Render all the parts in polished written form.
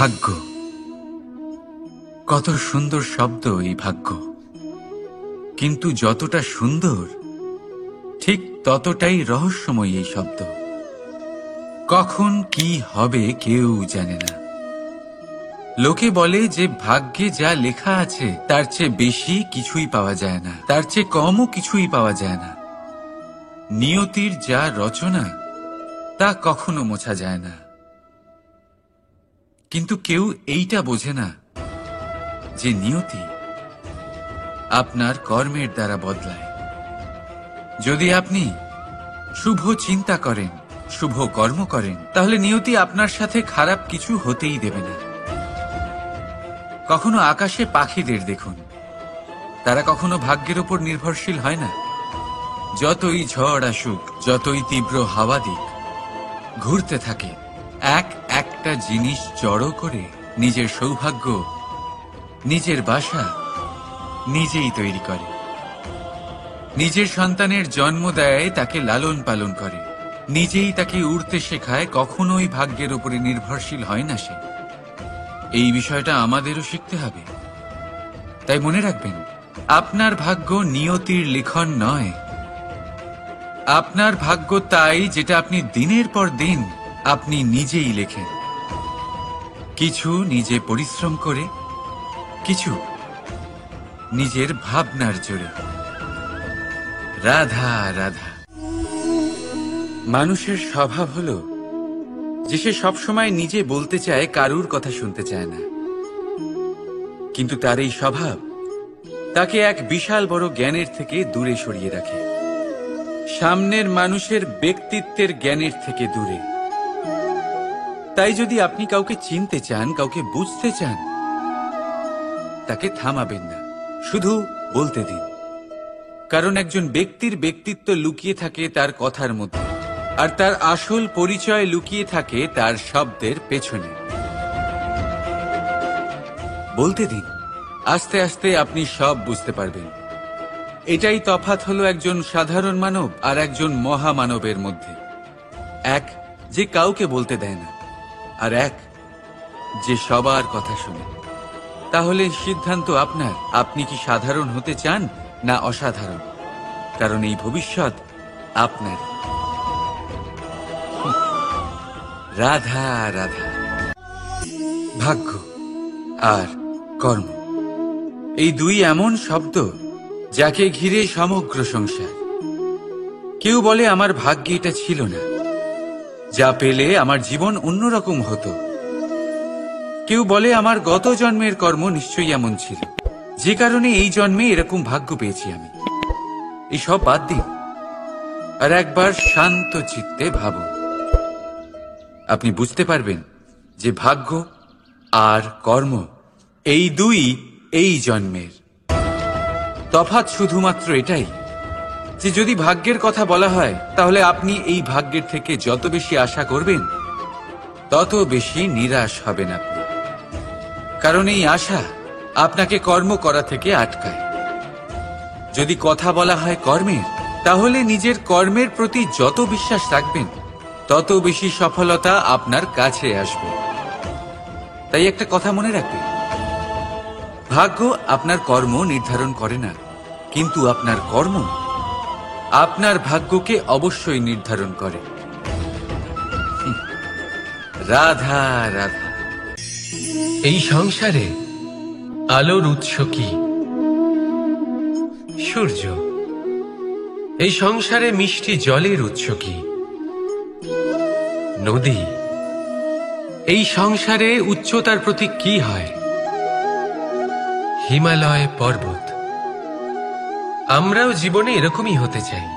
ভাগ্য, কত সুন্দর শব্দ এই ভাগ্য। কিন্তু যতটা সুন্দর ঠিক ততটাই রহস্যময় এই শব্দ। কখন কি হবে কেউ জানে না। লোকে বলে যে ভাগ্যে যা লেখা আছে তার চেয়ে বেশি কিছুই পাওয়া যায় না, তার চেয়ে কমও কিছুই পাওয়া যায় না। নিয়তির যা রচনা তা কখনো মোছা যায় না। কিন্তু কেউ এইটা বোঝে না যে নিয়তি আপনার কর্মের দ্বারা বদলায়। যদি আপনি শুভ চিন্তা করেন, শুভ কর্ম করেন, তাহলে নিয়তি আপনার সাথে খারাপ কিছু হতেই দেবে না। কখনো আকাশে পাখিদের দেখুন, তারা কখনো ভাগ্যের উপর নির্ভরশীল হয় না। যতই ঝড় আসুক, যতই তীব্র হাওয়া দিক, ঘুরতে থাকে, একটা জিনিস জড়ো করে নিজের সৌভাগ্য, নিজের বাসা নিজেই তৈরি করে। নিজের সন্তানের জন্ম দেয়, তাকে লালন পালন করে, নিজেই তাকে উড়তে শেখায়, কখনোই ভাগ্যের উপরে নির্ভরশীল হয় না সে। এই বিষয়টা আমাদেরও শিখতে হবে। তাই মনে রাখবেন, আপনার ভাগ্য নিয়তির লিখন নয়। আপনার ভাগ্য তাই যেটা আপনি দিনের পর দিন আপনি নিজেই লেখেন। কিছু নিজে পরিশ্রম করে, কিছু নিজের ভাবনার জোরে। রাধা রাধা। মানুষের স্বভাব হলো যে সে সবসময় নিজে বলতে চায়, কারুর কথা শুনতে চায় না। কিন্তু তার এই স্বভাব তাকে এক বিশাল বড় জ্ঞানের থেকে দূরে সরিয়ে রাখে, সামনের মানুষের ব্যক্তিত্বের জ্ঞানের থেকে দূরে। তাই যদি আপনি কাউকে চিনতে চান, কাউকে বুঝতে চান, তাকে থামাবেন না, শুধু বলতে দিন। কারণ একজন ব্যক্তির ব্যক্তিত্ব লুকিয়ে থাকে তার কথার মধ্যে, আর তার আসল পরিচয় লুকিয়ে থাকে তার শব্দের পেছনে। বলতে দিন, আস্তে আস্তে আপনি সব বুঝতে পারবেন। এটাই তফাৎ হলো একজন সাধারণ মানব আর একজন মহামানবের মধ্যে। এক যে কাউকে বলতে দেয় না, আর এক যে সবার কথা শুনে। তাহলে সিদ্ধান্ত আপনার, আপনি কি সাধারণ হতে চান না অসাধারণ? কারণ এই ভবিষ্যৎ আপনার। রাধা রাধা। ভাগ্য আর কর্ম, এই দুই এমন শব্দ যাকে ঘিরে সমগ্র সংসার। কেউ বলে আমার ভাগ্যে এটা ছিল না, যা পেলে আমার জীবন অন্যরকম হতো। কেউ বলে আমার গত জন্মের কর্ম নিশ্চয়ই এমন ছিল, যে কারণে এই জন্মে এরকম ভাগ্য পেয়েছি আমি। এই সব বাদ দিন আর একবার শান্ত চিত্তে ভাবুন। আপনি বুঝতে পারবেন যে ভাগ্য আর কর্ম এই দুই এই জন্মের। তফাৎ শুধুমাত্র এটাই যে যদি ভাগ্যের কথা বলা হয়, তাহলে আপনি এই ভাগ্যের থেকে যত বেশি আশা করবেন তত বেশি নিরাশ হবেন আপনি। কারণ এই আশা আপনাকে কর্ম করা থেকে আটকায়। যদি কথা বলা হয় কর্মের, তাহলে নিজের কর্মের প্রতি যত বিশ্বাস রাখবেন তত বেশি সফলতা আপনার কাছে আসবে। তাই একটা কথা মনে রাখবেন, ভাগ্য আপনার কর্ম নির্ধারণ করে না, কিন্তু আপনার কর্ম আপনার ভাগ্যকে অবশ্যই নির্ধারণ করে। রাধা রাধা। এই সংসারে আলোর উৎস কি? সূর্য। এই সংসারে মিষ্টি জলের উৎস কি? নদী। এই সংসারে উচ্চতার প্রতীক কি হয়? হিমালয় পর্বত। আমরাও জীবনে এরকমই হতে চাই,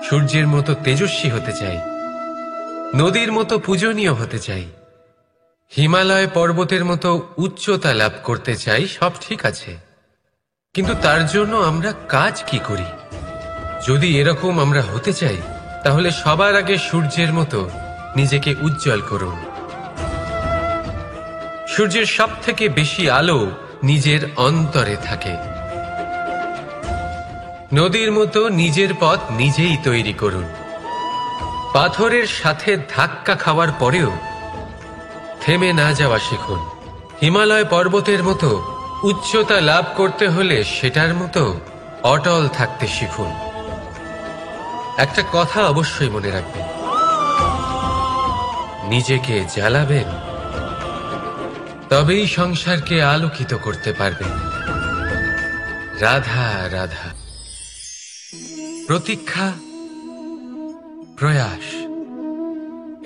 সূর্যের মতো তেজস্বী হতে চাই, নদীর মতো পূজনীয় হতে চাই, হিমালয় পর্বতের মতো উচ্চতা লাভ করতে চাই। সব ঠিক আছে, কিন্তু তার জন্য আমরা কাজ কি করি? যদি এরকম আমরা হতে চাই, তাহলে সবার আগে সূর্যের মতো নিজেকে উজ্জ্বল করুন। সূর্যের সব থেকে বেশি আলো নিজের অন্তরে থাকে। নদীর মতো নিজের পথ নিজেই তৈরি করুন। পাথরের সাথে ধাক্কা খাওয়ার পরেও থেমে না যাওয়া শিখুন। হিমালয় পর্বতের মতো উচ্চতা লাভ করতে হলে সেটার মতো অটল থাকতে শিখুন। একটা কথা অবশ্যই মনে রাখবেন, নিজেকে জ্বালাবেন তবেই সংসারকে আলোকিত করতে পারবেন। রাধা রাধা। প্রতীক্ষা, প্রয়াস,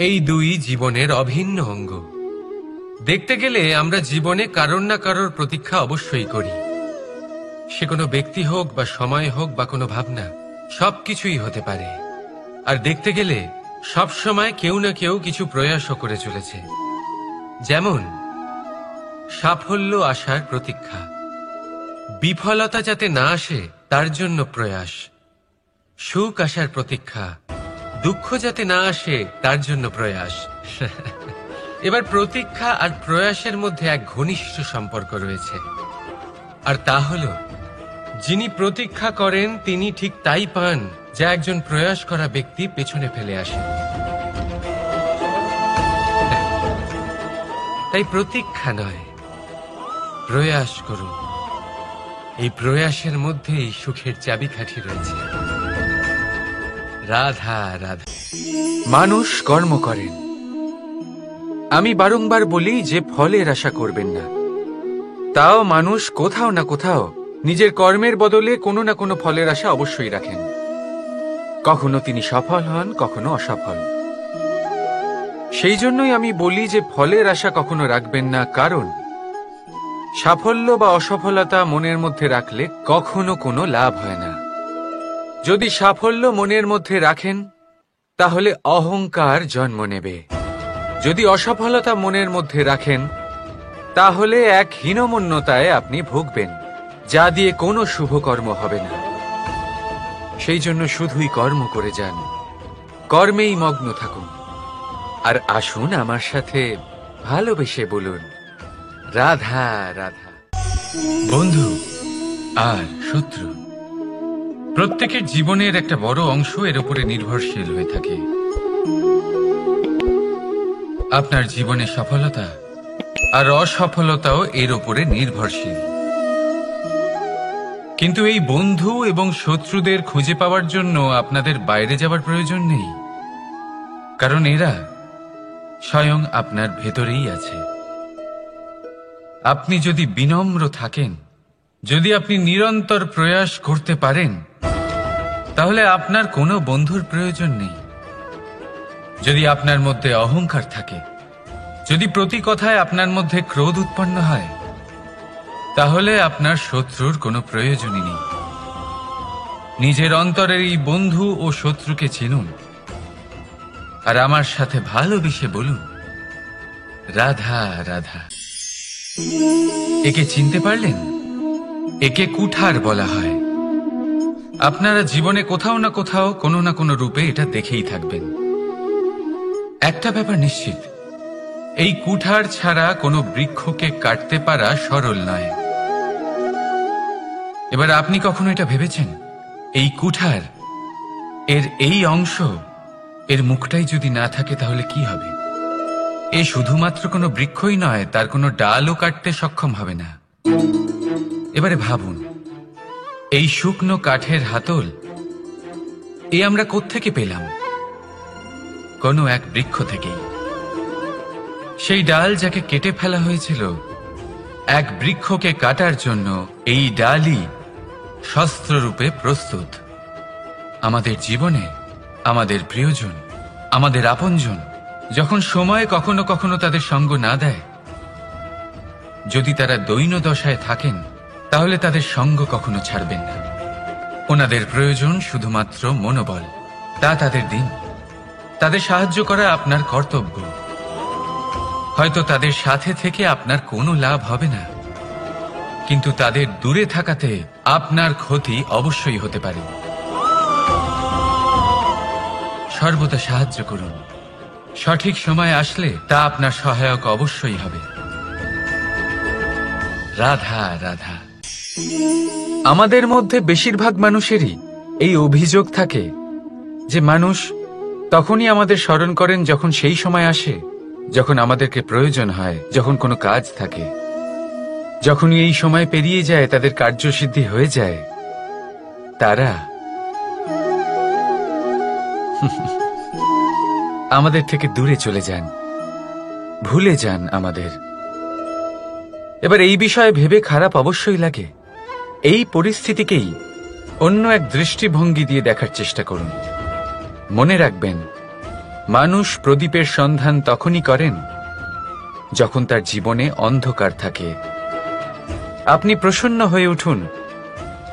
এই দুই জীবনের অভিন্ন অঙ্গ। দেখতে গেলে আমরা জীবনে কারোর না কারোর প্রতীক্ষা অবশ্যই করি। সে কোনো ব্যক্তি হোক বা সময় হোক বা কোনো ভাবনা, সবকিছুই হতে পারে। আর দেখতে গেলে সব সময় কেউ না কেউ কিছু প্রয়াসও করে চলেছে। যেমন সাফল্য আসার প্রতীক্ষা, বিফলতা যাতে না আসে তার জন্য প্রয়াস, সুখ আসার প্রতীক্ষা, দুঃখ যাতে না আসে তার জন্য প্রয়াস। এবার প্রতীক্ষা আর প্রয়াসের মধ্যে এক ঘনিষ্ঠ সম্পর্ক রয়েছে, আর তা হল যিনি প্রতীক্ষা করেন তিনি ঠিক তাই পান যা একজন প্রয়াস করা ব্যক্তি পেছনে ফেলে আসে। তাই প্রতীক্ষা নয়, প্রয়াস করুন। এই প্রয়াসের মধ্যেই সুখের চাবিকাঠি রয়েছে। রাধা রাধা। মানুষ কর্ম করেন। আমি বারংবার বলি যে ফলের আশা করবেন না। তাও মানুষ কোথাও না কোথাও নিজের কর্মের বদলে কোনো না কোনো ফলের আশা অবশ্যই রাখেন। কখনো তিনি সফল হন, কখনো অসফল। সেই জন্যই আমি বলি যে ফলের আশা কখনো রাখবেন না, কারণ সাফল্য বা অসফলতা মনের মধ্যে রাখলে কখনো কোনো লাভ হয় না। যদি সাফল্য মনের মধ্যে রাখেন তাহলে অহংকার জন্ম নেবে। যদি অসফলতা মনের মধ্যে রাখেন তাহলে এক হীনমন্যতায় আপনি ভুগবেন, যা দিয়ে কোনো শুভকর্ম হবে না। সেই জন্য শুধুই কর্ম করে যান, কর্মেই মগ্ন থাকুন। আর আসুন আমার সাথে ভালোবেসে বলুন, রাধা রাধা। বন্ধু আর শত্রু, প্রত্যেকের জীবনের একটা বড় অংশ এর উপরে নির্ভরশীল হয়ে থাকে। আপনার জীবনে সফলতা আর অসফলতাও এর উপরে নির্ভরশীল। কিন্তু এই বন্ধু এবং শত্রুদের খুঁজে পাওয়ার জন্য আপনাদের বাইরে যাওয়ার প্রয়োজন নেই, কারণ এরা স্বয়ং আপনার ভেতরেই আছে। আপনি যদি বিনম্র থাকেন, যদি আপনি নিরন্তর প্রয়াস করতে পারেন, তাহলে আপনার কোনো বন্ধুর প্রয়োজন নেই। যদি আপনার মধ্যে অহংকার থাকে, যদি প্রতি কথায় আপনার মধ্যে ক্রোধ উৎপন্ন হয়, তাহলে আপনার শত্রুর কোনো প্রয়োজনই নেই। নিজের অন্তরের এই বন্ধু ও শত্রুকে চিনুন, আর আমার সাথে ভালোবেসে বলুন, রাধা রাধা। একে চিনতে পারলেন? একে কুঠার বলা হয়। আপনারা জীবনে কোথাও না কোথাও কোনো না কোনো রূপে এটা দেখেই থাকবেন। একটা ব্যাপার নিশ্চিত, এই কুঠার ছাড়া কোনো বৃক্ষকে কাটতে পারা সরল নয়। এবার আপনি কখনো এটা ভেবেছেন, এই কুঠার, এর এই অংশ, এর মুখটাই যদি না থাকে তাহলে কি হবে? এ শুধুমাত্র কোনো বৃক্ষই নয়, তার কোনো ডালও কাটতে সক্ষম হবে না। এবারে ভাবুন, এই শুকনো কাঠের হাতল এ আমরা কোত্থেকে পেলাম? কোনো এক বৃক্ষ থেকেই। সেই ডাল যাকে কেটে ফেলা হয়েছিল এক বৃক্ষকে কাটার জন্য, এই ডালই শস্ত্ররূপে প্রস্তুত। আমাদের জীবনে আমাদের প্রিয়জন, আমাদের আপনজন যখন সময় কখনো কখনো তাদের সঙ্গ না দেয়, যদি তারা দৈন্য দশায় থাকেন, তাহলে তাদের সঙ্গ কখনো ছাড়বেন না। ওনাদের প্রয়োজন শুধুমাত্র মনোবল, তা তাদের দিন। তাদের সাহায্য করা আপনার কর্তব্য। হয়তো তাদের সাথে থেকে আপনার কোনো লাভ হবে না, কিন্তু তাদের দূরে থাকাতে আপনার ক্ষতি অবশ্যই হতে পারে। সর্বদা সাহায্য করুন। সঠিক সময় আসলে তা আপনার সহায়ক অবশ্যই হবে। রাধা রাধা। আমাদের মধ্যে বেশিরভাগ মানুষেরই এই অভিযোগ থাকে যে মানুষ তখনই আমাদের স্মরণ করেন যখন সেই সময় আসে যখন আমাদেরকে প্রয়োজন হয়, যখন কোনো কাজ থাকে, যখনই এই সময় পেরিয়ে যায়, তাদের কার্যসিদ্ধি হয়ে যায়, তারা আমাদের থেকে দূরে চলে যান, ভুলে যান আমাদের। এবার এই বিষয়ে ভেবে খারাপ অবশ্যই লাগে। এই পরিস্থিতিকেই অন্য এক দৃষ্টিভঙ্গি দিয়ে দেখার চেষ্টা করুন। মনে রাখবেন, মানুষ প্রদীপের সন্ধান তখনই করেন যখন তার জীবনে অন্ধকার থাকে। আপনি প্রসন্ন হয়ে উঠুন,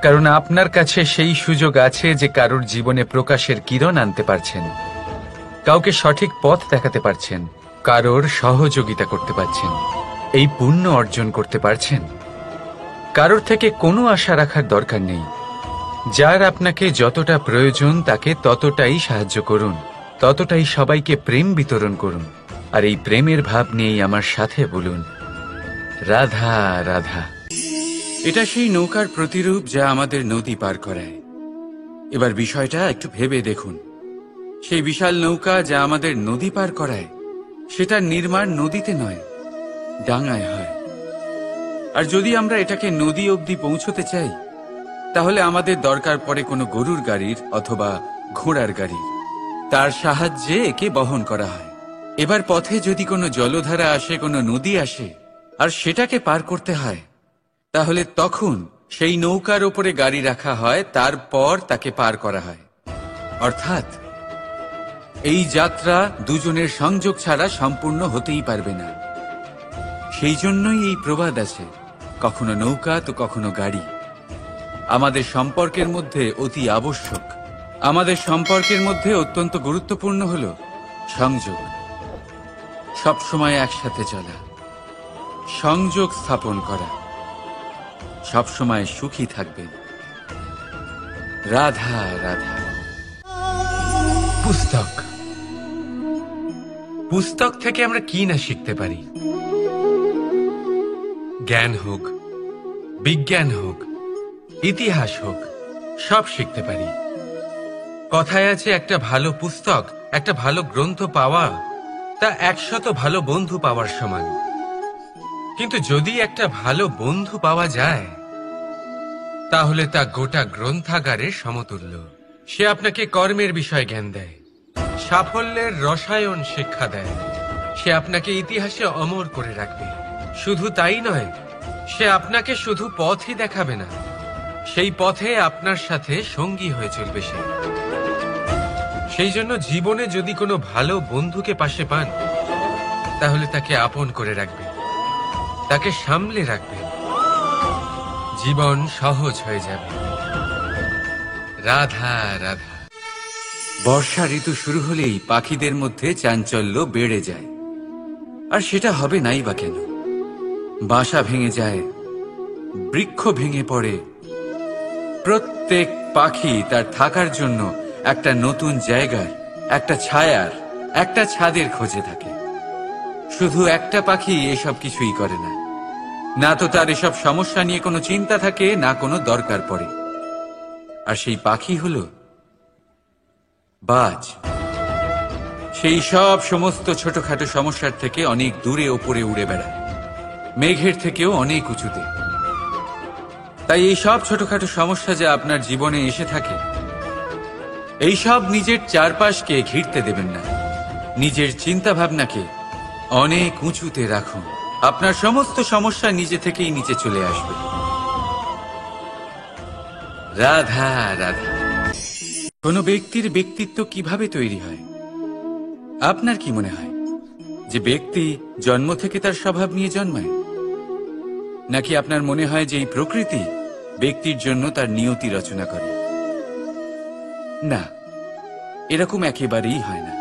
কারণ আপনার কাছে সেই সুযোগ আছে যে কারোর জীবনে প্রকাশের কিরণ আনতে পারছেন, কাউকে সঠিক পথ দেখাতে পারছেন, কারোর সহযোগিতা করতে পারছেন, এই পুণ্য অর্জন করতে পারছেন। কারোর থেকে কোনো আশা রাখার দরকার নেই। যার আপনাকে যতটা প্রয়োজন তাকে ততটাই সাহায্য করুন, ততটাই সবাইকে প্রেম বিতরণ করুন। আর এই প্রেমের ভাব নিয়েই আমার সাথে বলুন, রাধা রাধা। এটা সেই নৌকার প্রতিরূপ যা আমাদের নদী পার করায়। এবার বিষয়টা একটু ভেবে দেখুন। সেই বিশাল নৌকা যা আমাদের নদী পার করায়, সেটা নির্মাণ নদীতে নয়, ডাঙায় হয়। আর যদি আমরা এটাকে নদী অবধি পৌঁছতে চাই, তাহলে আমাদের দরকার পড়ে কোনো গরুর গাড়ির অথবা ঘোড়ার গাড়ির। তার সাহায্যে একে বহন করা হয়। এবার পথে যদি কোনো জলধারা আসে, কোনো নদী আসে, আর সেটাকে পার করতে হয়, তাহলে তখন সেই নৌকার ওপরে গাড়ি রাখা হয়, তারপর তাকে পার করা হয়। অর্থাৎ এই যাত্রা দুজনের সংযোগ ছাড়া সম্পূর্ণ হতেই পারবে না। সেই জন্যই এই প্রবাদ আছে, কখনো নৌকা তো কখনো গাড়ি। আমাদের সম্পর্কের মধ্যে অতি আবশ্যক, আমাদের সম্পর্কের মধ্যে অত্যন্ত গুরুত্বপূর্ণ হল সংযোগ। সবসময় একসাথে চলা, সংযোগ স্থাপন করা। সবসময় সুখী থাকবেন। রাধা রাধা। পুস্তক, পুস্তক থেকে আমরা কি না শিখতে পারি। জ্ঞান হোক, বিজ্ঞান হোক, ইতিহাস হোক, সব শিখতে পারি। কথায় আছে, একটা ভালো পুস্তক, একটা ভালো গ্রন্থ পাওয়া তা 100 ভালো বন্ধু পাওয়ার সমান। কিন্তু যদি একটা ভালো বন্ধু পাওয়া যায়, তাহলে তা গোটা গ্রন্থাগারের সমতুল্য। সে আপনাকে কর্মের বিষয় জ্ঞান দেয়, সাফল্যের রসায়ন শিক্ষা দেয়, সে আপনাকে ইতিহাসে অমর করে রাখবে। শুধু তাই নয়, সে আপনাকে শুধু পথই দেখাবে না, সেই পথে আপনার সাথে সঙ্গী হয়ে চলবে সে। সেই জন্য জীবনে যদি কোনো ভালো বন্ধুকে পাশে পান, তাহলে তাকে আপন করে রাখবেন, তাকে সামলে রাখবেন, জীবন সহজ হয়ে যাবে। রাধা রাধা। বর্ষা ঋতু শুরু হলেই পাখিদের মধ্যে চাঞ্চল্য বেড়ে যায়। আর সেটা হবে নাই বা কেন? বাসা ভেঙে যায়, বৃক্ষ ভেঙে পড়ে, প্রত্যেক পাখি তার থাকার জন্য একটা নতুন জায়গার, একটা ছায়ার, একটা ছাদের খোঁজে থাকে। শুধু একটা পাখি এসব কিছুই করে না। না তো তার এসব সমস্যা নিয়ে কোনো চিন্তা থাকে, না কোনো দরকার পড়ে। আর সেই পাখি হলো বাজ। সেই সব সমস্ত ছোটখাটো সমস্যার থেকে অনেক দূরে ওপরে উড়ে বেড়ায়, মেঘের থেকেও অনেক উঁচুতে। তাই এই সব ছোটখাটো সমস্যা যা আপনার জীবনে এসে থাকে, এই সব নিজের চারপাশকে ঘিরতে দেবেন না। নিজের চিন্তা ভাবনাকে অনেক উঁচুতে রাখুন। আপনার সমস্ত সমস্যা নিজে থেকেই নিচে চলে আসবে। রাধা রাধা। কোনো ব্যক্তির ব্যক্তিত্ব কিভাবে তৈরি হয়? আপনার কি মনে হয় যে ব্যক্তি জন্ম থেকে তার স্বভাব নিয়ে জন্মায়? নাকি আপনার মনে হয় যে এই প্রকৃতি ব্যক্তির জন্য তার নিয়তি রচনা করে? না, এরকম একেবারেই হয় না।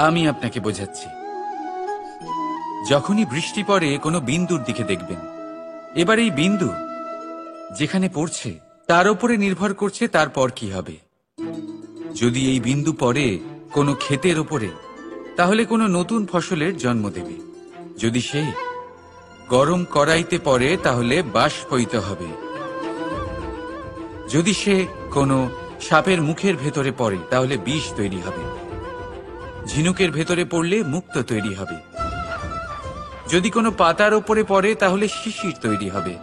আমি আপনাকে বোঝাচ্ছি। যখনই বৃষ্টি পড়ে কোনো বিন্দুর দিকে দেখবেন। এবার এই বিন্দু যেখানে পড়ছে তার উপরে নির্ভর করছে তারপর কি হবে। যদি এই বিন্দু পড়ে কোনো ক্ষেতের ওপরে, তাহলে কোনো নতুন ফসলের জন্ম দেবে। যদি সে গরম কড়াইতে পড়ে, তাহলে বাষ্পীত হবে। যদি সে কোনো সাপের মুখের ভেতরে পড়ে, তাহলে বিষ তৈরি হবে। ঝিনুকের ভেতরে পড়লে মুক্ত তৈরি হবে। যদি কোনো পাতার ওপরে পড়ে তাহলে শিশির তৈরি হবে।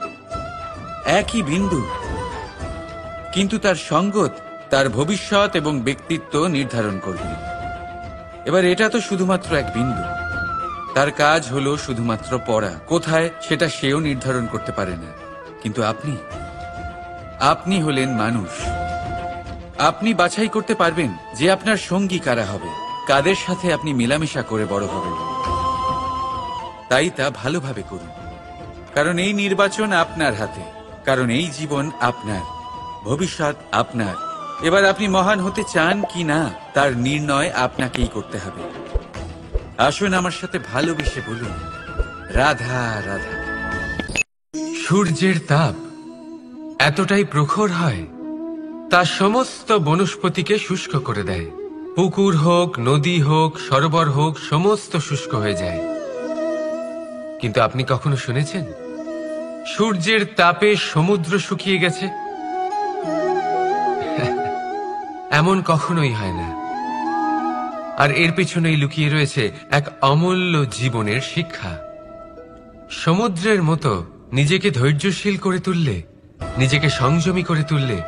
একই বিন্দু, কিন্তু তার সঙ্গত তার ভবিষ্যৎ এবং ব্যক্তিত্ব নির্ধারণ করবে। এবার এটা তো শুধুমাত্র এক বিন্দু, তার কাজ হলো শুধুমাত্র পড়া। কোথায় সেটা সেও নির্ধারণ করতে পারে না। কিন্তু আপনি হলেন মানুষ। আপনি বাছাই করতে পারবেন যে আপনার সঙ্গী কারা হবে, কাদের সাথে আপনি মেলামেশা করে বড় হবেন। তাই তা ভালোভাবে করুন, কারণ এই নির্বাচন আপনার হাতে, কারণ এই জীবন আপনার, ভবিষ্যৎ আপনার। এবার আপনি মহান হতে চান কি না তার নির্ণয় আপনাকেই করতে হবে। আসুন আমার সাথে ভালোবেসে বলুন, রাধা রাধা। সূর্যের তাপ এতটাই প্রখর হয়, তা সমস্ত বনস্পতিকে শুষ্ক করে দেয়। পুকুর হোক, নদী হোক, সরোবর হোক, সমস্ত শুষ্ক হয়ে যায়। কিন্তু আপনি কখনো শুনেছেন সূর্যের তাপে সমুদ্র শুকিয়ে গেছে? এমন কখনোই হয় না। আর এর পেছনেই লুকিয়ে রয়েছে এক অমূল্য জীবনের শিক্ষা। সমুদ্রের মতো নিজেকে ধৈর্যশীল করে তুললে, নিজেকে সংযমী করে তুললে,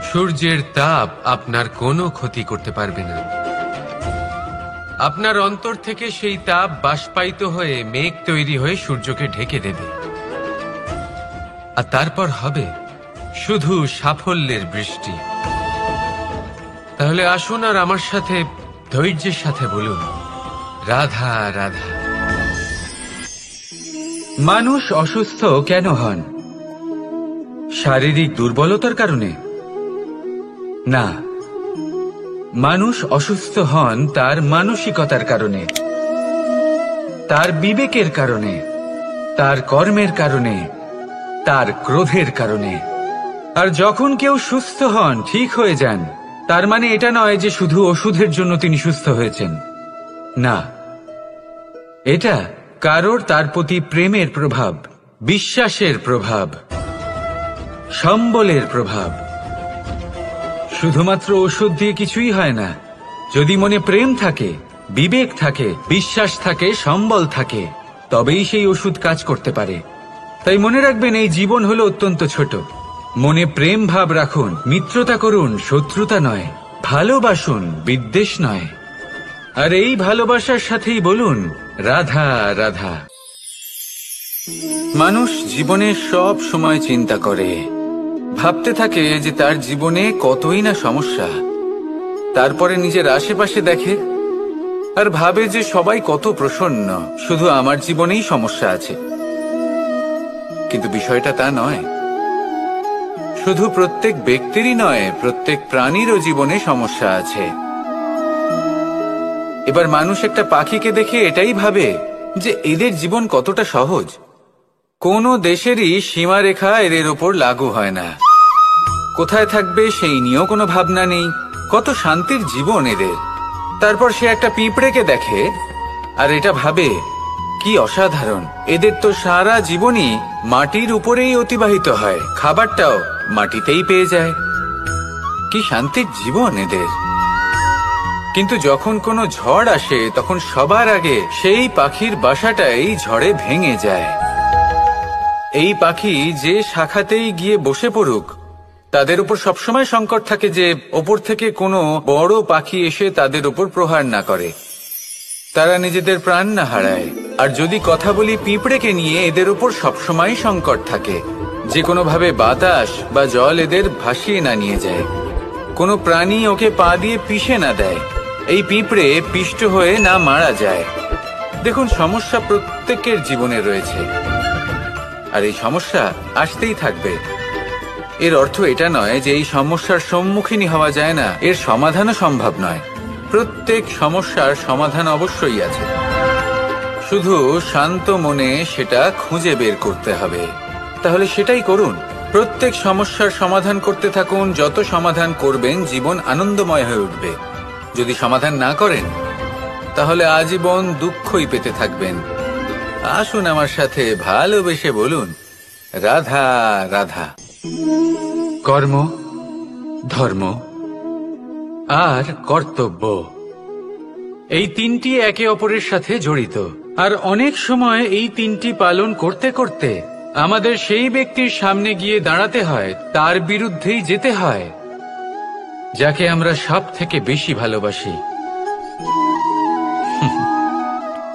সূর্যের তাপ আপনার কোনো ক্ষতি করতে পারবে না। আপনার অন্তর থেকে সেই তাপ বাষ্পায়িত হয়ে মেঘ তৈরি হয়ে সূর্যকে ঢেকে দেবে, আর তারপর হবে শুধু সাফল্যের বৃষ্টি। তাহলে আসুন আর আমার সাথে ধৈর্যের সাথে বলুন, রাধা রাধা। মানুষ অসুস্থ কেন হন? শারীরিক দুর্বলতার কারণে? না, মানুষ অসুস্থ হন তার মানসিকতার কারণে, তার বিবেকের কারণে, তার কর্মের কারণে, তার ক্রোধের কারণে। আর যখন কেউ সুস্থ হন, ঠিক হয়ে যান, তার মানে এটা নয় যে শুধু ওষুধের জন্য তিনি সুস্থ হয়েছেন। না, এটা কারোর তার প্রতি প্রেমের প্রভাব, বিশ্বাসের প্রভাব, সম্বলের প্রভাব। শুধুমাত্র ওষুধ দিয়ে কিছুই হয় না। যদি মনে প্রেম থাকে, বিবেক থাকে, বিশ্বাস থাকে, সম্বল থাকে, তবেই সেই ওষুধ কাজ করতে পারে। তাই মনে রাখবেন, এই জীবন হলো অত্যন্ত ছোট। মনে প্রেম ভাব রাখুন, মিত্রতা করুন, শত্রুতা নয়। ভালোবাসুন, বিদ্বেষ নয়। আর এই ভালোবাসার সাথেই বলুন, রাধা রাধা। মানুষ জীবনে সব সময় চিন্তা করে, ভাবতে থাকে যে তার জীবনে কতই না সমস্যা। তারপরে নিজের আশেপাশে দেখে আর ভাবে যে সবাই কত প্রসন্ন, শুধু আমার জীবনেই সমস্যা আছে। কিন্তু বিষয়টা তা নয়। শুধু প্রত্যেক ব্যক্তিরই নয়, প্রত্যেক প্রাণীরও জীবনে সমস্যা আছে। এবার মানুষ একটা পাখিকে দেখে এটাই ভাবে যে এদের জীবন কতটা সহজ। কোনো দেশেরই সীমারেখা এদের ওপর লাগু হয় না। কোথায় থাকবে সেই নিয়েও কোনো ভাবনা নেই। কত শান্তির জীবন এদের। তারপর সে একটা পিঁপড়েকে দেখে আর এটা ভাবে, কি অসাধারণ, এদের তো সারা জীবনই মাটির উপরেই অতিবাহিত হয়, খাবারটাও মাটিতেই পেয়ে যায়। কি শান্তির জীবন এদের। কিন্তু যখন কোনো ঝড় আসে, তখন সবার আগে সেই পাখির বাসাটাই ঝড়ে ভেঙে যায়। এই পাখি যে শাখাতেই গিয়ে বসে পড়ুক, তাদের উপর সবসময় সংকট থাকে যে ওপর থেকে কোনো বড় পাখি এসে তাদের উপর প্রহার না করে, তারা নিজেদের প্রাণ না হারায়। আর যদি কথা বলি পিঁপড়েকে নিয়ে, এদের উপর সবসময় সংকট থাকে যে কোনোভাবে বাতাস বা জল এদের ভাসিয়ে না নিয়ে যায়, কোনো প্রাণী ওকে পা দিয়ে পিষে না দেয়, এই পিঁপড়ে পিষ্ট হয়ে না মারা যায়। দেখুন, সমস্যা প্রত্যেকের জীবনে রয়েছে, আর এই সমস্যা আসতেই থাকবে। এর অর্থ এটা নয় যে এই সমস্যার সম্মুখীনই হওয়া যায় না, এর সমাধানও সম্ভব নয়। প্রত্যেক সমস্যার সমাধান অবশ্যই আছে, শুধু শান্ত মনে সেটা খুঁজে বের করতে হবে। তাহলে সেটাই করুন, প্রত্যেক সমস্যার সমাধান করতে থাকুন। যত সমাধান করবেন, জীবন আনন্দময় হয়ে উঠবে। যদি সমাধান না করেন, তাহলে আজীবন দুঃখই পেতে থাকবেন। আসুন আমার সাথে ভালোবেসে বলুন, রাধা রাধা। কর্ম, ধর্ম আর কর্তব্য, এই তিনটি একে অপরের সাথে জড়িত, আর অনেক সময় এই তিনটি পালন করতে করতে আমাদের সেই ব্যক্তির সামনে গিয়ে দাঁড়াতে হয়, তার বিরুদ্ধেই যেতে হয়, যাকে আমরা সব থেকে বেশি ভালোবাসি।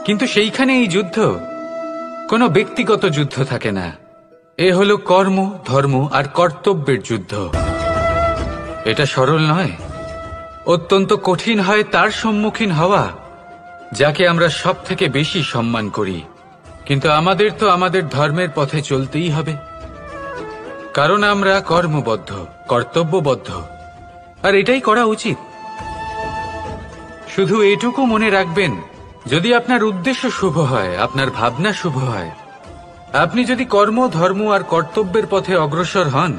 কিন্তু সেইখানে এই যুদ্ধ কোনো ব্যক্তিগত যুদ্ধ থাকে না। এ হলো কর্ম, ধর্ম আর কর্তব্যের যুদ্ধ। এটা সরল নয়, অত্যন্ত কঠিন হয় তার সম্মুখীন হওয়া যাকে আমরা সব থেকে বেশি সম্মান করি। কিন্তু আমাদের তো আমাদের ধর্মের পথে চলতেই হবে, কারণ আমরা কর্মবদ্ধ, কর্তব্যবদ্ধ, আর এটাই করা উচিত। শুধু এটুকু মনে রাখবেন, যদি আপনার উদ্দেশ্য শুভ হয়, আপনার ভাবনা শুভ হয়, আপনি যদি কর্ম, ধর্ম আর কর্তব্যের পথে অগ্রসর হন,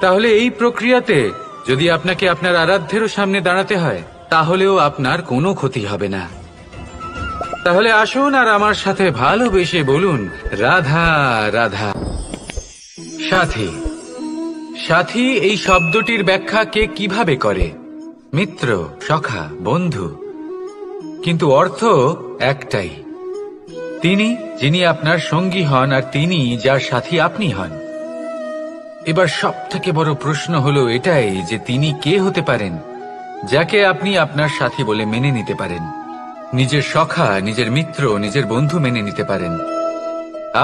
তাহলে এই প্রক্রিয়াতে যদি আপনাকে আপনার আরাধ্যেরও সামনে দাঁড়াতে হয়, তাহলেও আপনার কোনো ক্ষতি হবে না। তাহলে আসুন আর আমার সাথে ভালোবেসে বলুন, রাধা রাধা। সাথী। সাথী এই শব্দটির ব্যাখ্যা কে কিভাবে করে? মিত্র, সখা, বন্ধু। কিন্তু অর্থ একটাই, তিনি যিনি আপনার সঙ্গী হন আর তিনি যার সাথী আপনি হন। এবার সব থেকে বড় প্রশ্ন হলো এটাই যে তিনি কে হতে পারেন যাকে আপনি আপনার সাথী বলে মেনে নিতে পারেন, নিজের সখা, নিজের মিত্র, নিজের বন্ধু মেনে নিতে পারেন।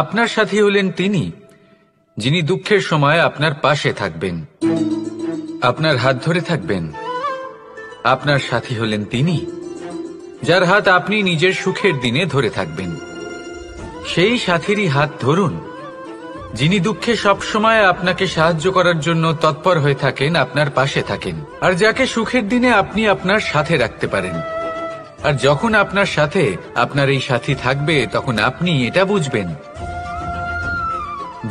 আপনার সাথী হলেন তিনি যিনি দুঃখের সময় আপনার পাশে থাকবেন, আপনার হাত ধরে থাকবেন। আপনার সাথী হলেন তিনি যার হাত আপনি নিজের সুখের দিনে ধরে থাকবেন। সেই সাথীরই হাত ধরুন যিনি দুঃখে সবসময় আপনাকে সাহায্য করার জন্য তৎপর হয়ে থাকেন, আপনার পাশে থাকেন, আর যাকে সুখের দিনে আপনি আপনার সাথে রাখতে পারেন। আর যখন আপনার সাথে আপনার এই সাথী থাকবে, তখন আপনি এটা বুঝবেন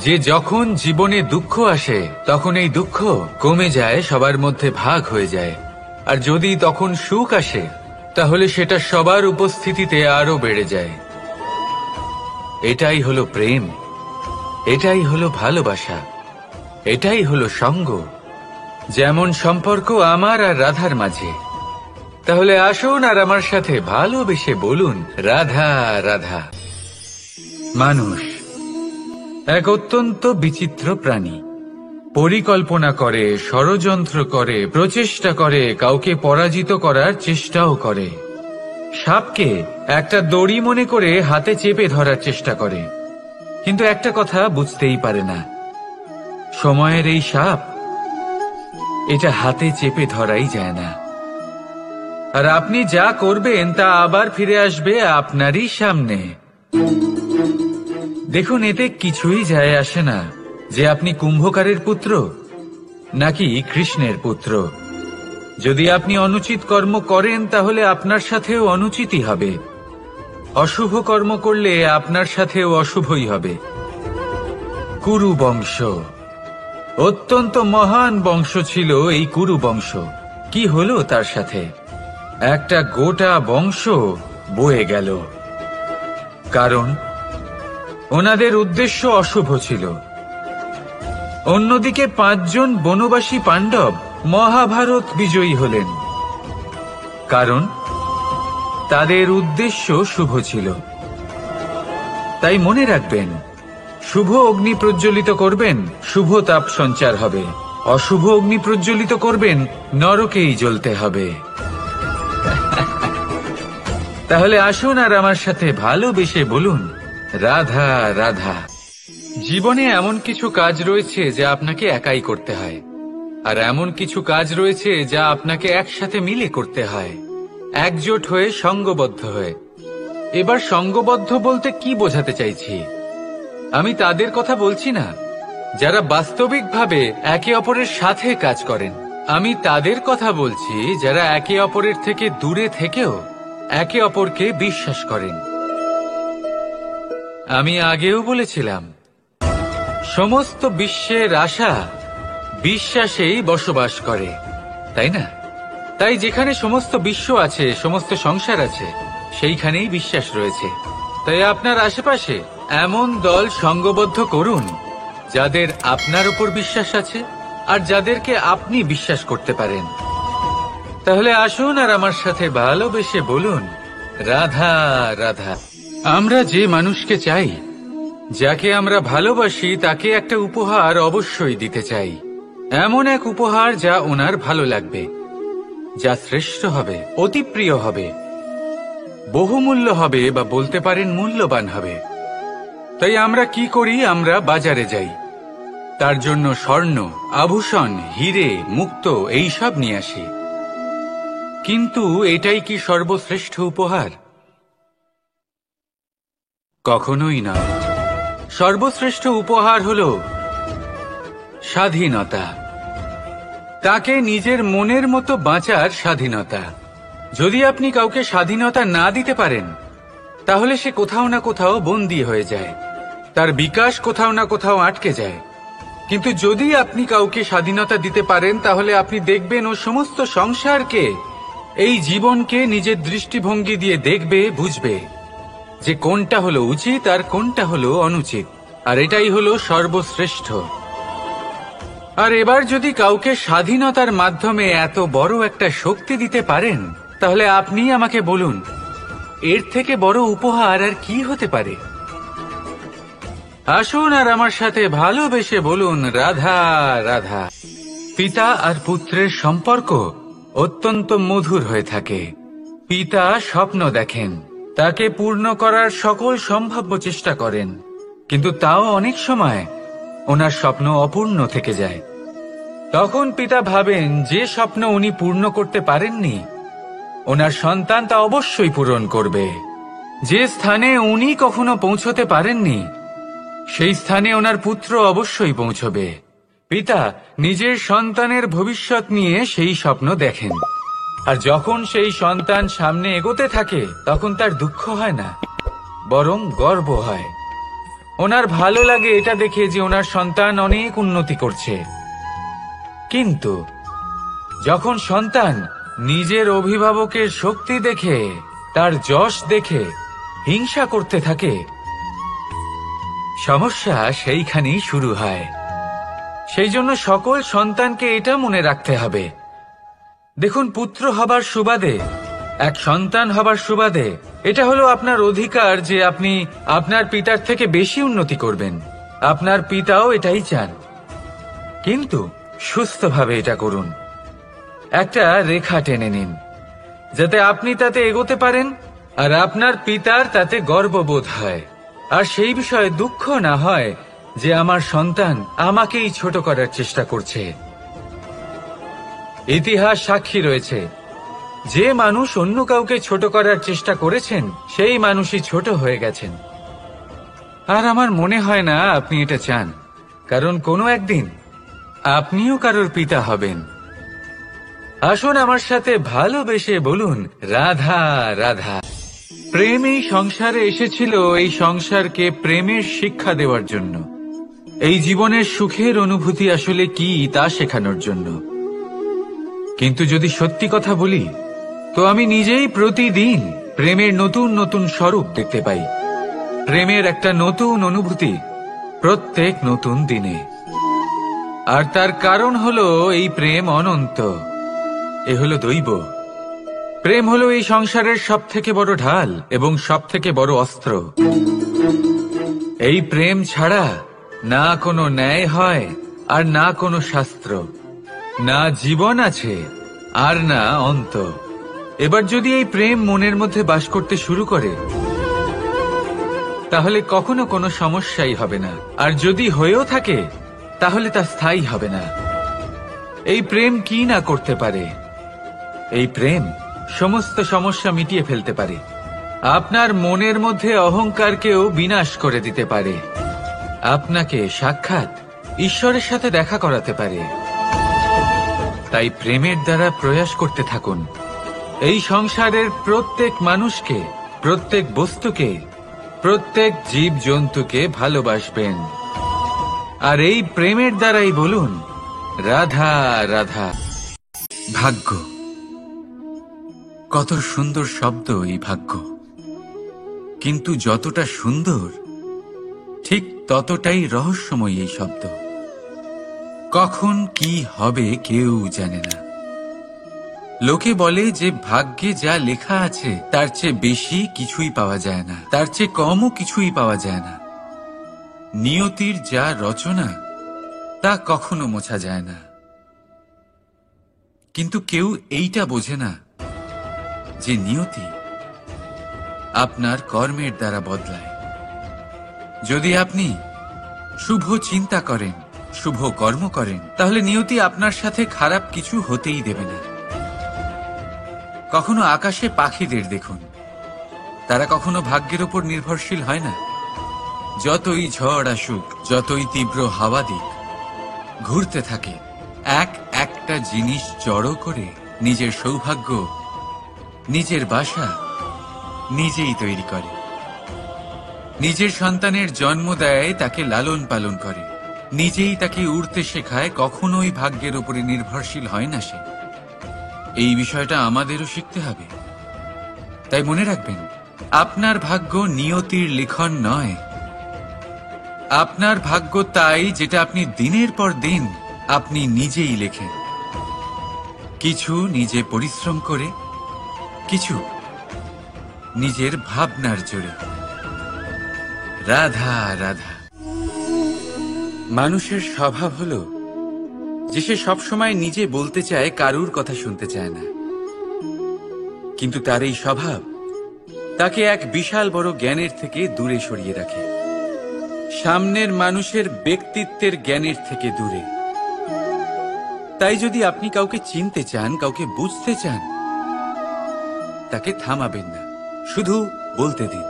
যে যখন জীবনে দুঃখ আসে, তখন এই দুঃখ কমে যায়, সবার মধ্যে ভাগ হয়ে যায়। আর যদি তখন সুখ আসে, তাহলে সেটা সবার উপস্থিতিতে আরো বেড়ে যায়। এটাই হলো প্রেম, এটাই হলো ভালোবাসা, এটাই হলো সঙ্গ, যেমন সম্পর্ক আমার আর রাধার মাঝে। তাহলে আসুন আর আমার সাথে ভালোবেসে বলুন, রাধা রাধা। মানুষ এক অত্যন্ত বিচিত্র প্রাণী। পরিকল্পনা করে, ষড়যন্ত্র করে, প্রচেষ্টা করে, কাউকে পরাজিত করার চেষ্টাও করে। সাপকে একটা দড়ি মনে করে হাতে চেপে ধরার চেষ্টা করে, কিন্তু একটা কথা বুঝতেই পারে না, সময়ের এই সাপ, এটা হাতে চেপে ধরাই যায় না। আর আপনি যা করবেন তা আবার ফিরে আসবে আপনারই সামনে। দেখুন, এতে কিছুই যায় আসে না যে আপনি কুম্ভকারের পুত্র নাকি কৃষ্ণের পুত্র। যদি আপনি অনুচিত কর্ম করেন, তাহলে আপনার সাথেও অনুচিতই হবে। অশুভ কর্ম করলে আপনার সাথেও অশুভই হবে। কুরু বংশ অত্যন্ত মহান বংশ ছিল। এই কুরু বংশ কি হলো তার সাথে? একটা গোটা বংশ বয়ে গেল, কারণ ওনাদের উদ্দেশ্য অশুভ ছিল। অন্যদিকে 5 জন বনবাসী পাণ্ডব মহাভারত বিজয়ী হলেন, কারণ তাদের উদ্দেশ্য শুভ ছিল। তাই মনে রাখবেন, শুভ অগ্নি প্রজ্বলিত করবেন, শুভ তাপ সঞ্চার হবে। অশুভ অগ্নি প্রজ্বলিত করবেন, নরকেই জ্বলতে হবে। তাহলে আসুন আর আমার সাথে ভালোবেসে বলুন, রাধা রাধা। জীবনে এমন কিছু কাজ রয়েছে যা আপনাকে একাই করতে হয়, আর এমন কিছু কাজ রয়েছে যা আপনাকে একসাথে মিলে করতে হয়, একজোট হয়ে, সঙ্গবদ্ধ হয়ে। এবার সঙ্গবদ্ধ বলতে কি বোঝাতে চাইছি? আমি তাদের কথা বলছি না যারা বাস্তবিকভাবে একে অপরের সাথে কাজ করেন। আমি তাদের কথা বলছি যারা একে অপরের থেকে দূরে থেকেও একে অপরকে বিশ্বাস করেন। আমি আগেও বলেছিলাম, সমস্ত বিশ্বের আশা বিশ্বাসেই বসবাস করে, তাই না? তাই যেখানে সমস্ত বিশ্ব আছে, সমস্ত সংসার আছে, সেইখানেই বিশ্বাস রয়েছে। তাই আপনার আশেপাশে এমন দল সঙ্গবদ্ধ করুন যাদের আপনার উপর বিশ্বাস আছে আর যাদেরকে আপনি বিশ্বাস করতে পারেন। তাহলে আসুন আর আমার সাথে ভালোবেসে বলুন, রাধা রাধা। আমরা যে মানুষকে চাই, যাকে আমরা ভালোবাসি, তাকে একটা উপহার অবশ্যই দিতে চাই। এমন এক উপহার যা ওনার ভালো লাগবে, যা শ্রেষ্ঠ হবে, অতি প্রিয় হবে, বহুমূল্য হবে, বা বলতে পারেন মূল্যবান হবে। তাই আমরা কি করি? আমরা বাজারে যাই, তার জন্য স্বর্ণ, আভূষণ, হিরে, মুক্ত এইসব নিয়ে আসি। কিন্তু এটাই কি সর্বশ্রেষ্ঠ উপহার? কখনোই নয়। সর্বশ্রেষ্ঠ উপহার হল স্বাধীনতা, তাকে নিজের মনের মতো বাঁচার স্বাধীনতা। যদি আপনি কাউকে স্বাধীনতা না দিতে পারেন, তাহলে সে কোথাও না কোথাও বন্দী হয়ে যায়, তার বিকাশ কোথাও না কোথাও আটকে যায়। কিন্তু যদি আপনি কাউকে স্বাধীনতা দিতে পারেন, তাহলে আপনি দেখবেন ও সমস্ত সংসারকে, এই জীবনকে নিজের দৃষ্টিভঙ্গি দিয়ে দেখবে, বুঝবে যে কোনটা হলো উচিত আর কোনটা হলো অনুচিত। আর এটাই হলো সর্বশ্রেষ্ঠ। আর এবার যদি কাউকে স্বাধীনতার মাধ্যমে এত বড় একটা শক্তি দিতে পারেন, তাহলে আপনি আমাকে বলুন, এর থেকে বড় উপহার আর কি হতে পারে? আসুন আর আমার সাথে ভালোবেসে বলুন, রাধা রাধা। পিতা আর পুত্রের সম্পর্ক অত্যন্ত মধুর হয়ে থাকে। পিতা স্বপ্ন দেখেন, তাকে পূর্ণ করার সকল সম্ভাব্য চেষ্টা করেন, কিন্তু তাও অনেক সময় ওনার স্বপ্ন অপূর্ণ থেকে যায়। তখন পিতা ভাবেন যে স্বপ্ন উনি পূর্ণ করতে পারেননি, ওনার সন্তান তা অবশ্যই পূরণ করবে। যে স্থানে উনি কখনো পৌঁছতে পারেননি, সেই স্থানে ওনার পুত্র অবশ্যই পৌঁছবে। পিতা নিজের সন্তানের ভবিষ্যৎ নিয়ে সেই স্বপ্ন দেখেন, আর যখন সেই সন্তান সামনে এগোতে থাকে, তখন তার দুঃখ হয় না, বরং গর্ব হয়। ওনার ভালো লাগে এটা দেখে যে ওনার সন্তান অনেক উন্নতি করছে। কিন্তু যখন সন্তান নিজের অভিভাবকের শক্তি দেখে, তার যশ দেখে হিংসা করতে থাকে, সমস্যা সেইখানেই শুরু হয়। সেই জন্য সকল সন্তানকে এটা মনে রাখতে হবে, দেখুন, পুত্র হবার সুবাদে, এক সন্তান হবার সুবাদে, এটা হলো আপনার অধিকার যে আপনি আপনার পিতার থেকে বেশি উন্নতি করবেন। আপনার পিতাও এটাই চান, কিন্তু সুস্থভাবে এটা করুন। একটা রেখা টেনে নিন, যাতে আপনি তাতে এগোতে পারেন আর আপনার পিতার তাতে গর্ববোধ হয়, আর সেই বিষয়ে দুঃখ না হয় যে আমার সন্তান আমাকেই ছোট করার চেষ্টা করছে। ইতিহাস সাক্ষী রয়েছে, যে মানুষ অন্য কাউকে ছোট করার চেষ্টা করেছেন, সেই মানুষই ছোট হয়ে গেছেন। আর আমার মনে হয় না আপনি এটা চান, কারণ কোনো একদিন আপনিও কারোর পিতা হবেন। আসুন আমার সাথে ভালোবেসে বলুন, রাধা রাধা। প্রেম এই সংসারে এসেছিল এই সংসারকে প্রেমের শিক্ষা দেওয়ার জন্য, এই জীবনের সুখের অনুভূতি আসলে কি তা শেখানোর জন্য। কিন্তু যদি সত্যি কথা বলি, তো আমি নিজেই প্রতিদিন প্রেমের নতুন নতুন স্বরূপ দেখতে পাই, প্রেমের একটা নতুন অনুভূতি প্রত্যেক নতুন দিনে। আর তার কারণ হলো এই প্রেম অনন্ত, এ হলো দৈব। প্রেম হলো এই সংসারের সব থেকে বড় ঢাল এবং সব থেকে বড় অস্ত্র। এই প্রেম ছাড়া না কোনো ন্যায় হয় আর না কোনো শাস্ত্র, না জীবন আছে আর না অন্ত। এবার যদি এই প্রেম মনের মধ্যে বাস করতে শুরু করে, তাহলে কখনো কোনো সমস্যাই হবে না, আর যদি হয়েও থাকে তাহলে তা স্থায়ী হবে না। এই প্রেম কি না করতে পারে? এই প্রেম সমস্ত সমস্যা মিটিয়ে ফেলতে পারে, আপনার মনের মধ্যে অহংকারকেও বিনাশ করে দিতে পারে, আপনাকে সাক্ষাৎ ঈশ্বরের সাথে দেখা করাতে পারে। তাই প্রেমের দ্বারা প্রয়াস করতে থাকুন, এই সংসারের প্রত্যেক মানুষকে, প্রত্যেক বস্তুকে, প্রত্যেক জীব জন্তুকে ভালোবাসবেন। আর এই প্রেমের দ্বারাই বলুন, রাধা রাধা। ভাগ্য, কত সুন্দর শব্দ এই ভাগ্য, কিন্তু যতটা সুন্দর ঠিক ততটাই রহস্যময় এই শব্দ। কখন কি হবে কেউ জানে না, লোকে বলে যে ভাগ্যে যা লেখা আছে তার চেয়ে বেশি কিছুই পাওয়া যায় না, তার চেয়ে কমও কিছুই পাওয়া যায় না। নিয়তির যা রচনা তা কখনো মোছা যায় না। কিন্তু কেউ এইটা বোঝে না যে নিয়তি আপনার কর্মের দ্বারা বদলায়। যদি আপনি শুভ চিন্তা করেন, শুভ কর্ম করেন, তাহলে নিয়তি আপনার সাথে খারাপ কিছু হতেই দেবে না। কখনো আকাশে পাখিদের দেখুন, তারা কখনো ভাগ্যের উপর নির্ভরশীল হয় না। যতই ঝড় আসুক, যতই তীব্র হাওয়া দিক, ঘুরতে থাকে, একটা জিনিস জড়ো করে নিজের সৌভাগ্য, নিজের বাসা নিজেই তৈরি করে। নিজের সন্তানের জন্ম দেয়, তাকে লালন পালন করে, নিজেই তাকে উড়তে শেখায়, কখনোই ভাগ্যের উপরে নির্ভরশীল হয় না সে। এই বিষয়টা আমাদেরও শিখতে হবে। তাই মনে রাখবেন, আপনার ভাগ্য নিয়তির লিখন নয়। আপনার ভাগ্য তাই যেটা আপনি দিনের পর দিন আপনি নিজেই লেখেন। কিছু নিজে পরিশ্রম করে, কিছু নিজের ভাবনার জোরে। রাধা রাধা। মানুষের স্বভাব হলো যে সে সবসময় নিজে বলতে চায়, কারুর কথা শুনতে চায় না। কিন্তু তার এই স্বভাব তাকে এক বিশাল বড় জ্ঞানের থেকে দূরে সরিয়ে রাখে, সামনের মানুষের ব্যক্তিত্বের জ্ঞানের থেকে দূরে। তাই যদি আপনি কাউকে চিনতে চান, কাউকে বুঝতে চান, তাকে থামাবেন না, শুধু বলতে দিন।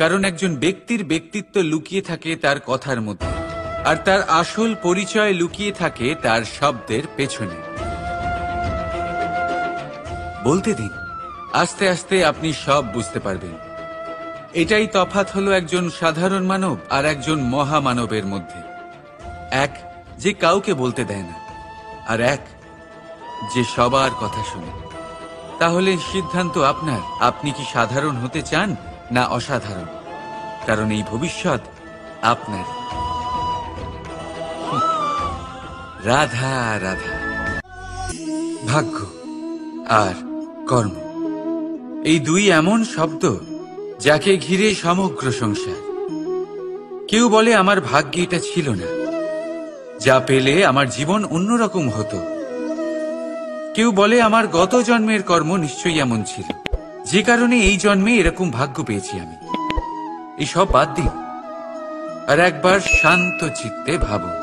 কারণ একজন ব্যক্তির ব্যক্তিত্ব লুকিয়ে থাকে তার কথার মধ্যে, আর তার আসল পরিচয় লুকিয়ে থাকে তার শব্দের পেছনে। বলতে দিন, আস্তে আস্তে আপনি সব বুঝতে পারবেন। এটাই তফাৎ হলো একজন সাধারণ মানব আর একজন মহামানবের মধ্যে। এক যে কাউকে বলতে দেয় না, আর এক যে সবার কথা শুনে। তাহলে সিদ্ধান্ত আপনার, আপনি কি সাধারণ হতে চান না অসাধারণ? কারণ এই ভবিষ্যৎ আপনার। রাধা রাধা। ভাগ্য আর কর্ম, এই দুই এমন শব্দ যাকে ঘিরে সমগ্র সংসার। কেউ বলে আমার ভাগ্যে এটা ছিল না, যা পেলে আমার জীবন অন্যরকম হতো। কেউ বলে আমার গত জন্মের কর্ম নিশ্চয়ই এমন ছিল, যে কারণে এই জন্মে এরকম ভাগ্য পেয়েছি আমি। এসব বাদ দিন আর একবার শান্ত চিত্তে ভাবুন।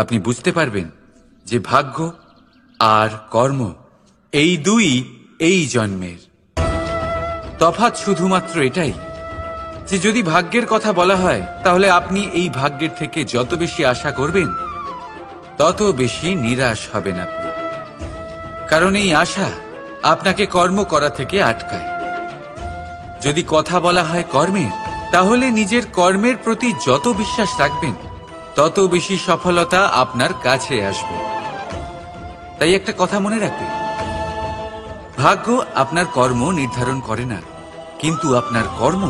আপনি বুঝতে পারবেন যে ভাগ্য আর কর্ম এই দুই এই জন্মের। তফাৎ শুধুমাত্র এটাই যে যদি ভাগ্যের কথা বলা হয়, তাহলে আপনি এই ভাগ্যের থেকে যত বেশি আশা করবেন তত বেশি নিরাশ হবেন আপনি। কারণ এই আশা আপনাকে কর্ম করা থেকে আটকায়। যদি কথা বলা হয় কর্মের, তাহলে নিজের কর্মের প্রতি যত বিশ্বাস রাখবেন তত বেশি সফলতা আপনার কাছে আসবে। তাই একটা কথা মনে রাখবেন, ভাগ্য আপনার কর্ম নির্ধারণ করে না, কিন্তু আপনার কর্ম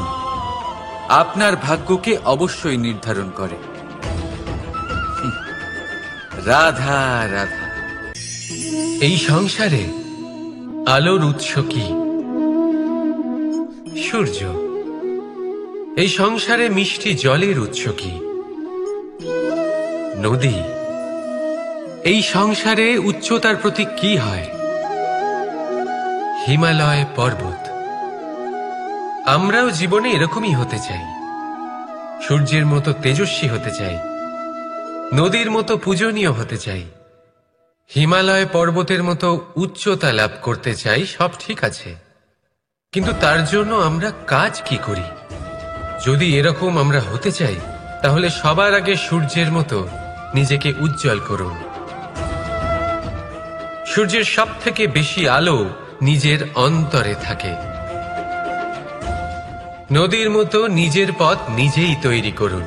আপনার ভাগ্যকে অবশ্যই নির্ধারণ করে। রাধা রাধা। এই সংসারে আলোর উৎস কি? সূর্য। এই সংসারে মিষ্টি জলের উৎস কি? নদী। এই সংসারে উচ্চতার প্রতীক কি হয়? হিমালয় পর্বত। আমরাও জীবনে এরকমই হতে চাই, সূর্যের মতো তেজস্বী হতে চাই, নদীর মতো পূজনীয় হতে চাই, হিমালয় পর্বতের মতো উচ্চতা লাভ করতে চাই। সব ঠিক আছে, কিন্তু তার জন্য আমরা কাজ কি করি? যদি এরকম আমরা হতে চাই, তাহলে সবার আগে সূর্যের মতো নিজেকে উজ্জ্বল করুন। সূর্যের সব থেকে বেশি আলো নিজের অন্তরে থাকে। নদীর মতো নিজের পথ নিজেই তৈরি করুন।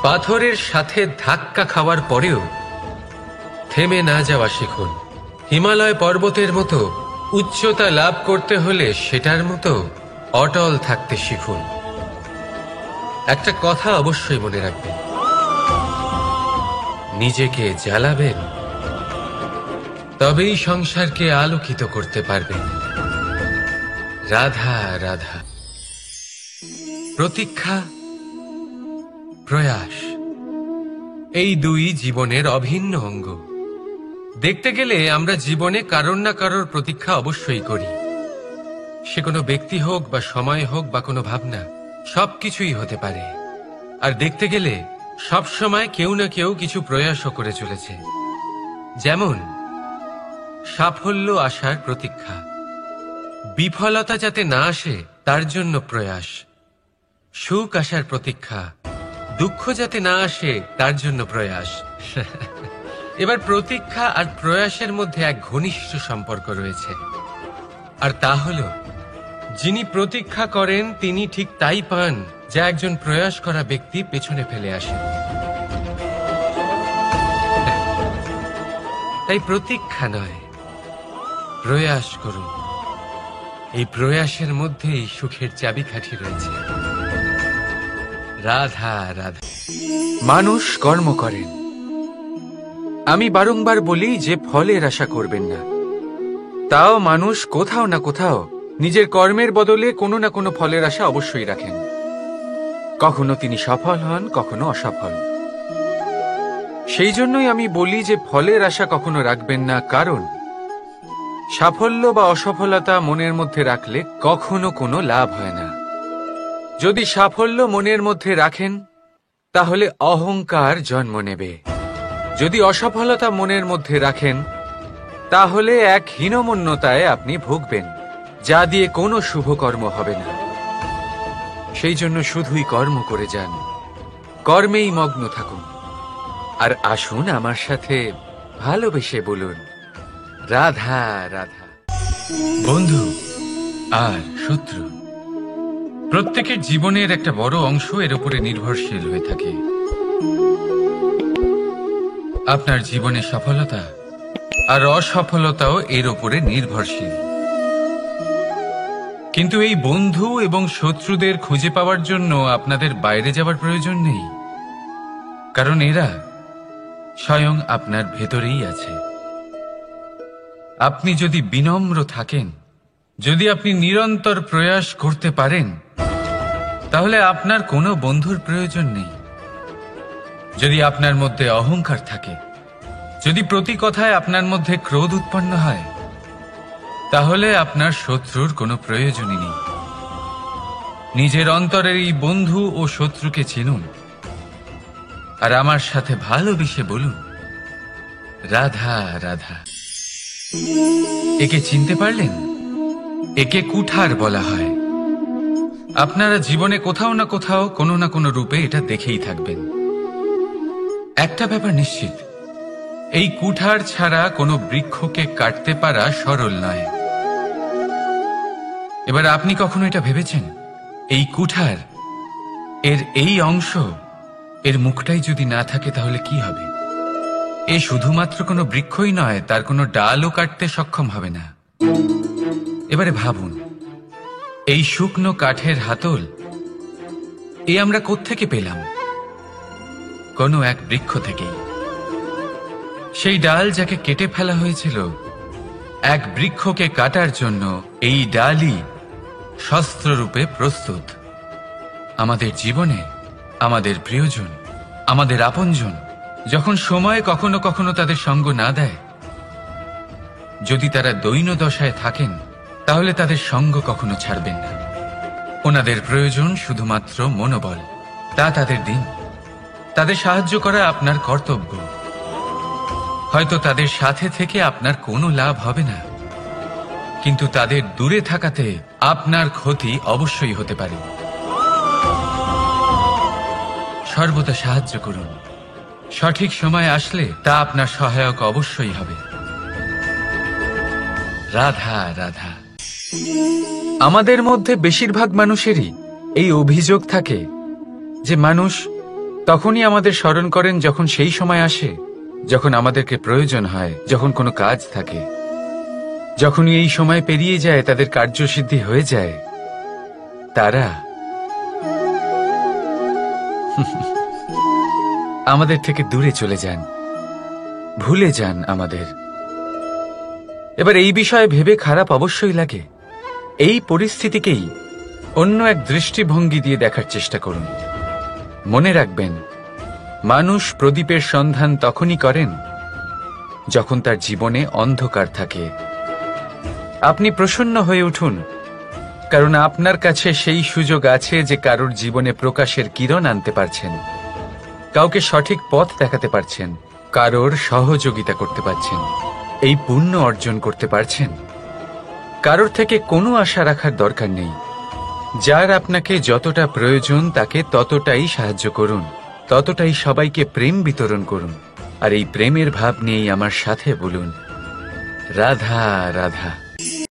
পাথরের সাথে ধাক্কা খাওয়ার পরেও থেমে না যাওয়া শিখুন। হিমালয় পর্বতের মতো উচ্চতা লাভ করতে হলে সেটার মতো অটল থাকতে শিখুন। একটা কথা অবশ্যই মনে রাখবেন, নিজেকে জ্বালাবেন তবেই সংসারকে আলোকিত করতে পারবেন। রাধা রাধা। প্রতীক্ষা, প্রয়াস, এই দুই জীবনের অভিন্ন অঙ্গ। দেখতে গেলে আমরা জীবনে কারোর না কারোর প্রতীক্ষা অবশ্যই করি। সে কোনো ব্যক্তি হোক বা সময় হোক বা কোনো ভাবনা, সবকিছুই হতে পারে। আর দেখতে গেলে সব সময় কেউ না কেউ কিছু প্রয়াসও করে চলেছে। যেমন সাফল্য আসার প্রতীক্ষা, বিফলতা যাতে না আসে তার জন্য প্রয়াস, সুখ আসার প্রতীক্ষা, দুঃখ যাতে না আসে তার জন্য প্রয়াস। এবার প্রতীক্ষা আর প্রয়াসের মধ্যে এক ঘনিষ্ঠ সম্পর্ক রয়েছে, আর তা হল যিনি প্রতীক্ষা করেন তিনি ঠিক তাই পান যা একজন প্রয়াস করা ব্যক্তি পেছনে ফেলে আসে। তাই প্রতীক্ষা নয়, প্রয়াস করুন। এই প্রয়াসের মধ্যেই সুখের চাবিকাঠি রয়েছে। রাধা রাধা। মানুষ কর্ম করেন। আমি বারংবার বলি যে ফলের আশা করবেন না। তাও মানুষ কোথাও না কোথাও নিজের কর্মের বদলে কোনো না কোনো ফলের আশা অবশ্যই রাখেন। কখনো তিনি সফল হন, কখনো অসফল। সেই জন্যই আমি বলি যে ফলের আশা কখনো রাখবেন না, কারণ সাফল্য বা অসফলতা মনের মধ্যে রাখলে কখনো কোনো লাভ হয় না। যদি সাফল্য মনের মধ্যে রাখেন তাহলে অহংকার জন্ম নেবে। যদি অসফলতা মনের মধ্যে রাখেন তাহলে এক হীনমন্যতায় আপনি ভুগবেন, যা দিয়ে কোনো শুভকর্ম হবে না। সেই জন্য শুধুই কর্ম করে যান, কর্মেই মগ্ন থাকুন। আর আসুন আমার সাথে ভালোবেসে বলুন, রাধা রাধা। বন্ধু আর শত্রু, প্রত্যেকের জীবনের একটা বড় অংশ এর উপরে নির্ভরশীল হয়ে থাকে। আপনার জীবনের সফলতা আর অসফলতাও এর উপরে নির্ভরশীল। কিন্তু এই বন্ধু এবং শত্রুদের খুঁজে পাওয়ার জন্য আপনাদের বাইরে যাওয়ার প্রয়োজন নেই, কারণ এরা স্বয়ং আপনার ভেতরেই আছে। আপনি যদি বিনম্র থাকেন, যদি আপনি নিরন্তর প্রয়াস করতে পারেন, তাহলে আপনার কোনো বন্ধুর প্রয়োজন নেই। যদি আপনার মধ্যে অহংকার থাকে, যদি প্রতি কথায় আপনার মধ্যে ক্রোধ উৎপন্ন হয়, তাহলে আপনার শত্রুর কোনো প্রয়োজনই নেই। নিজের অন্তরের এই বন্ধু ও শত্রুকে চিনুন, আর আমার সাথে ভালোবেসে বলুন, রাধা রাধা। একে চিনতে পারলেন? একে কুঠার বলা হয়। আপনারা জীবনে কোথাও না কোথাও কোনো না কোনো রূপে এটা দেখেই থাকবেন। একটা ব্যাপার নিশ্চিত, এই কুঠার ছাড়া কোনো বৃক্ষকে কাটতে পারা সরল নয়। এবার আপনি কখনো এটা ভেবেছেন, এই কুঠার, এর এই অংশ, এর মুখটাই যদি না থাকে তাহলে কি হবে? এ শুধুমাত্র কোনো বৃক্ষই নয়, তার কোনো ডালও কাটতে সক্ষম হবে না। এবারে ভাবুন, এই শুকনো কাঠের হাতল এ আমরা কোত্থেকে পেলাম? কোনো এক বৃক্ষ থেকেই। সেই ডাল যাকে কেটে ফেলা হয়েছিল এক বৃক্ষকে কাটার জন্য, এই ডালই শস্ত্ররূপে প্রস্তুত। আমাদের জীবনে আমাদের প্রিয়জন, আমাদের আপনজন যখন সময় কখনো কখনো তাদের সঙ্গ না দেয়, যদি তারা দৈন্য দশায় থাকেন, তাহলে তাদের সঙ্গ কখনো ছাড়বেন না। ওনাদের প্রয়োজন শুধুমাত্র মনোবল। তা তাদের দিন, তাদের সাহায্য করা আপনার কর্তব্য। হয়তো তাদের সাথে থেকে আপনার কোনো লাভ হবে না, কিন্তু তাদের দূরে থাকাতে আপনার ক্ষতি অবশ্যই হতে পারে। সর্বদা সাহায্য করুন। সঠিক সময় আসলে তা আপনার সহায়ক অবশ্যই হবে। রাধা রাধা। আমাদের মধ্যে বেশিরভাগ মানুষেরই এই অভিযোগ থাকে যে মানুষ তখনই আমাদের স্মরণ করেন যখন সেই সময় আসে যখন আমাদেরকে প্রয়োজন হয়, যখন কোনো কাজ থাকে। যখনই এই সময় পেরিয়ে যায়, তাদের কার্যসিদ্ধি হয়ে যায়, তারা আমাদের থেকে দূরে চলে যান, ভুলে যান আমাদের। এবার এই বিষয়ে ভেবে খারাপ অবশ্যই লাগে। এই পরিস্থিতিকেই অন্য এক দৃষ্টিভঙ্গি দিয়ে দেখার চেষ্টা করুন। মনে রাখবেন, মানুষ প্রদীপের সন্ধান তখনই করেন যখন তার জীবনে অন্ধকার থাকে। আপনি প্রসন্ন হয়ে উঠুন, কারণ আপনার কাছে সেই সুযোগ আছে যে কারোর জীবনে প্রকাশের কিরণ আনতে পারছেন, কাউকে সঠিক পথ দেখাতে পারছেন, কারোর সহযোগিতা করতে পারছেন, এই পুণ্য অর্জন করতে পারছেন। কারোর থেকে কোনো আশা রাখার দরকার নেই। যার আপনাকে যতটা প্রয়োজন তাকে ততটাই সাহায্য করুন, ততটাই সবাইকে প্রেম বিতরণ করুন। আর এই প্রেমের ভাব নিয়েই আমার সাথে বলুন, রাধা রাধা।